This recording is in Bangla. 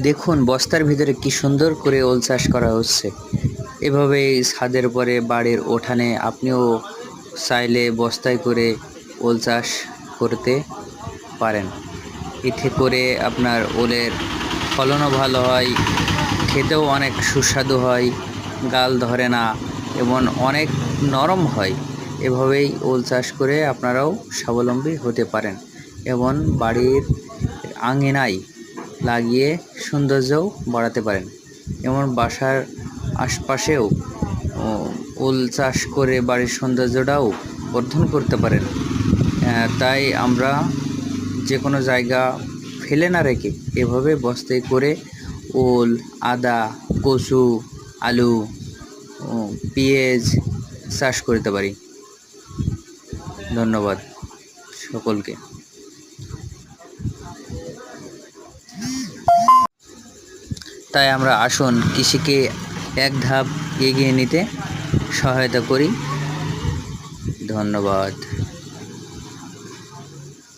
দেখুন বস্তার ভিতরে কি সুন্দর করে ওল চাষ করা হচ্ছে। এভাবে ছাদের উপরে বাড়ির উঠানে আপনিও চাইলে বস্তায় করে ওল চাষ করতে পারেন। এতে করে আপনার ওলের ফলনও ভালো হয়, খেতেও অনেক সুস্বাদু হয়, গাল ধরে না এবং অনেক নরম হয়। এভাবেই ওল চাষ করে আপনারাও স্বাবলম্বী হতে পারেন এবং বাড়ির আঙিনায় লাগিয়ে সৌন্দর্যও বাড়াতে পারেন। যেমন বাসার আশপাশেও ওল চাষ করে বাড়ির সৌন্দর্যটাও বর্ধন করতে পারেন। তাই আমরা যে কোনো জায়গা ফেলে না রেখে এভাবে বস্তায় করে ওল, আদা, কচু, আলু, পেঁয়াজ চাষ করতে পারি। ধন্যবাদ সকলকে। তাই আমরা আসুন কৃষিকে এক ধাপ এগিয়ে নিতে সহায়তা করি। ধন্যবাদ।